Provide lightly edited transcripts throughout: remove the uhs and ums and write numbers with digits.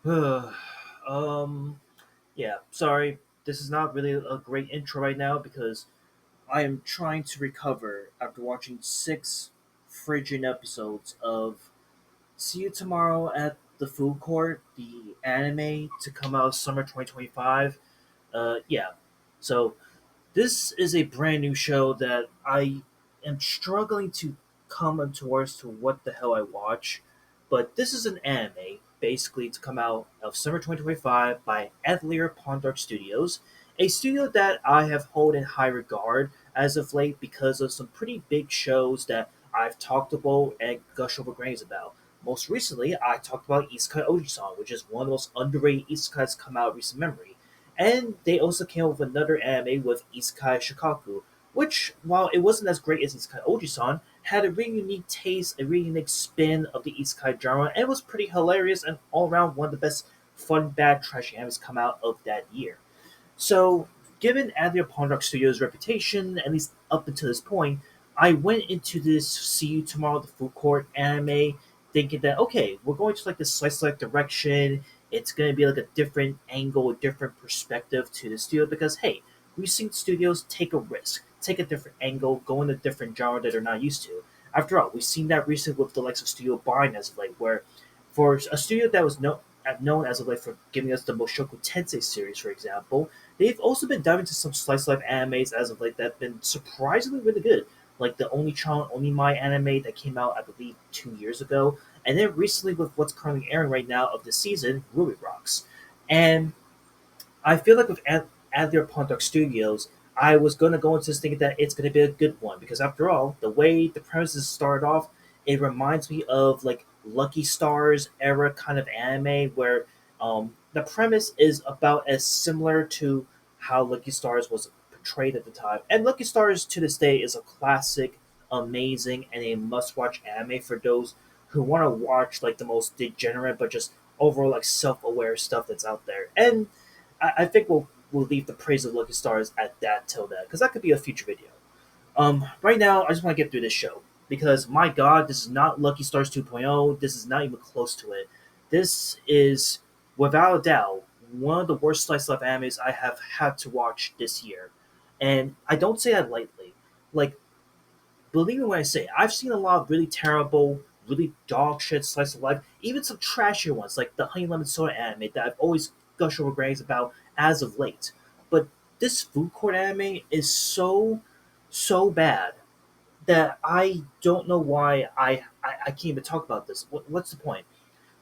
um, yeah, sorry. This is not really a great intro right now because I am trying to recover after watching six frigid episodes of See You Tomorrow at the Food Court, the anime to come out summer 2025. Yeah. So this is a brand new show that I am struggling to come towards to what the hell I watch. But this is an anime, basically, to come out of summer 2025 by Atelier Pondar Studios, a studio that I have held in high regard as of late because of some pretty big shows that I've talked about and gush over grains about. Most recently, I talked about Isekai Ojisan, which is one of the most underrated isekais come out of recent memory. And they also came up with another anime with Isekai Shikaku, which, while it wasn't as great as Isekai Ojisan, had a really unique taste, a really unique spin of the Isekai genre, and was pretty hilarious and all around one of the best fun, bad, trashy animes come out of that year. So, given Adria Pondrock Studios' reputation, at least up until this point, I went into this See You Tomorrow the Food Court anime thinking that, okay, we're going to like this slice like direction. It's going to be like a different angle, a different perspective to the studio because, hey, we've seen studios take a risk, take a different angle, go in a different genre that they're not used to. After all, we've seen that recently with the likes of Studio Buying as of late, where for a studio that was known as of late for giving us the Mushoku Tensei series, for example, they've also been diving into some slice life animes as of late that have been surprisingly really good, like the Only Chan Only My anime that came out, I believe, 2 years ago, and then recently with what's currently airing right now of the season, Ruby Rocks. And I feel like with Adler Pontok Studios, I was going to go into this thinking that it's going to be a good one because, after all, the way the premises start off, it reminds me of like Lucky Stars era kind of anime where the premise is about as similar to how Lucky Stars was portrayed at the time. And Lucky Stars to this day is a classic, amazing, and a must-watch anime for those who want to watch like the most degenerate but just overall like self-aware stuff that's out there. And I think we'll leave the praise of Lucky Stars at that till then, because that could be a future video. Right now, I just want to get through this show because my God, this is not Lucky Stars 2.0. This is not even close to it. This is, without a doubt, one of the worst slice life animes I have had to watch this year, and I don't say that lightly. Like, believe me when I say, I've seen a lot of really terrible, really dog shit slice of life, even some trashier ones like the Honey Lemon Soda anime that I've always gushed over grains about as of late. But this food court anime is so bad that I don't know why I can't even talk about this. What's the point?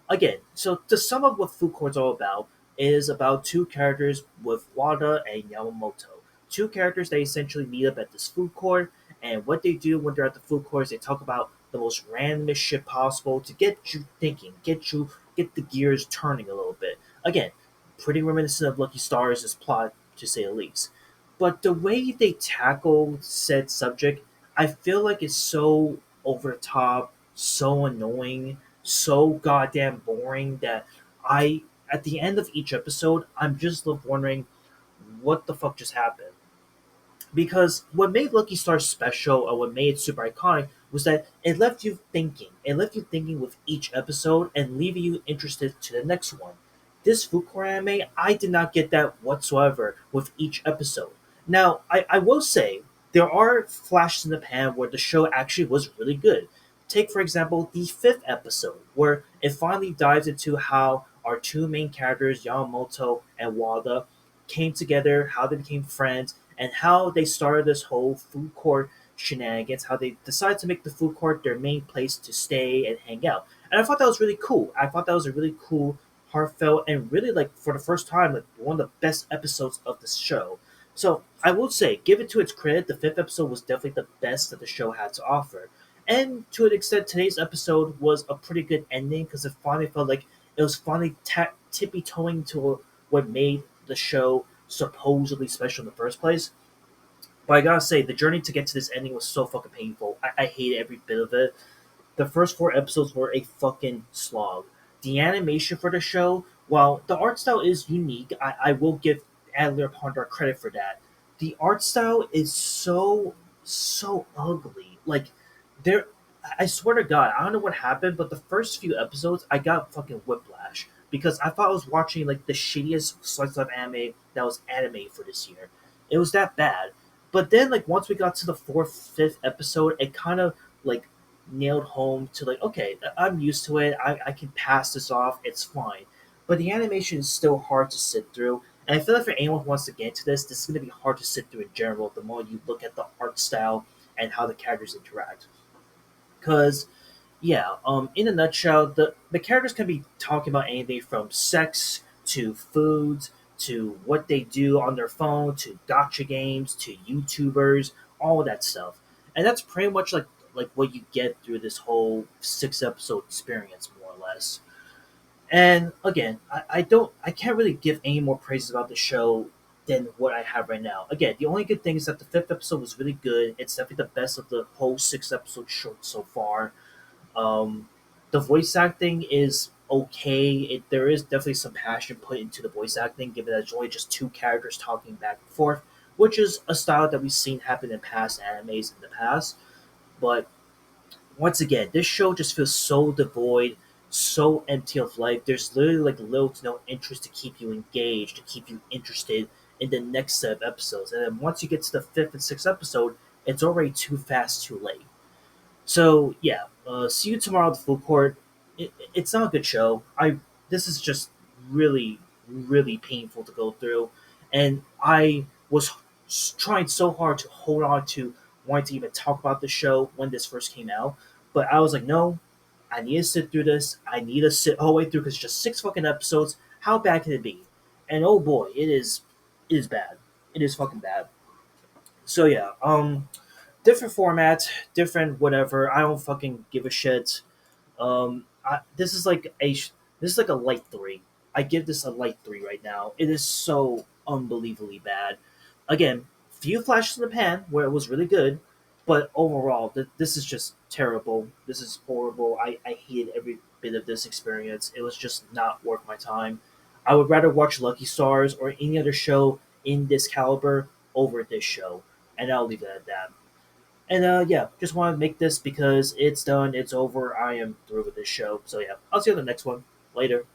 Again, so to sum up what Food Court's all about, is about two characters with Wada and Yamamoto. Two characters that essentially meet up at this food court, and what they do when they're at the food court is they talk about the most randomest shit possible to get you thinking, get the gears turning a little bit. Again, pretty reminiscent of Lucky Stars' plot to say the least. But the way they tackle said subject, I feel like it's so over the top, so annoying, so goddamn boring that I at the end of each episode I'm just left wondering what the fuck just happened. Because what made Lucky Star special or what made it super iconic was that it left you thinking. It left you thinking with each episode and leaving you interested to the next one. This Fukuro anime, I did not get that whatsoever with each episode. Now, I will say there are flashes in the pan where the show actually was really good. Take, for example, the fifth episode, where it finally dives into how our two main characters, Yamamoto and Wada, came together, how they became friends, and how they started this whole food court shenanigans, how they decided to make the food court their main place to stay and hang out. And I thought that was really cool. I thought that was a really cool, heartfelt, and really like for the first time, like one of the best episodes of the show. So I will say, give it to its credit, the fifth episode was definitely the best that the show had to offer. And to an extent, today's episode was a pretty good ending because it finally felt like it was finally tippy toeing to what made the show supposedly special in the first place. But I gotta say, the journey to get to this ending was so fucking painful. I hated every bit of it. The first four episodes were a fucking slog. The animation for the show, while the art style is unique, I will give Adler Pondar credit for that. The art style is so ugly. Like there I swear to God, I don't know what happened, but the first few episodes I got fucking whiplash. because I thought I was watching like the shittiest slice of anime that was anime for this year. It was that bad. But then like once we got to the fourth, fifth episode, it kind of like nailed home to like, okay, I'm used to it. I can pass this off. It's fine. But the animation is still hard to sit through. And I feel like for anyone who wants to get into this is going to be hard to sit through in general the more you look at the art style and how the characters interact. Because yeah, in a nutshell, the characters can be talking about anything from sex to foods to what they do on their phone to gotcha games to YouTubers, all of that stuff, and that's pretty much like what you get through this whole 6 episode experience, more or less. And again, I can't really give any more praises about the show than what I have right now. Again, the only good thing is that the fifth episode was really good. It's definitely the best of the whole 6 episode short so far. um, the voice acting is okay. There is definitely some passion put into the voice acting, given that it's only just two characters talking back and forth, which is a style that we've seen happen in past animes in the past. But once again, this show just feels so devoid, so empty of life. There's literally like little to no interest to keep you engaged, to keep you interested in the next set of episodes. And then once you get to the fifth and sixth episode, it's already too fast, too late. So yeah, see you tomorrow at the food court. It's not a good show. I This is just really really painful to go through, and I was trying so hard to hold on to wanting to even talk about the show when this first came out, but I was like, no, I need to sit through this. I need to sit all the way through because it's just 6 fucking episodes. How bad can it be? And oh boy, it is. It is bad. It is fucking bad. So yeah, different format, different whatever. I don't fucking give a shit. This is like this is like a light three. I give this a light three right now. It is so unbelievably bad. Again, few flashes in the pan where it was really good, but overall, this is just terrible. This is horrible. I hated every bit of this experience. It was just not worth my time. I would rather watch Lucky Stars or any other show in this caliber over this show, and I'll leave it at that. And yeah, just want to make this because it's done, it's over. I am through with this show. So yeah, I'll see you on the next one. Later.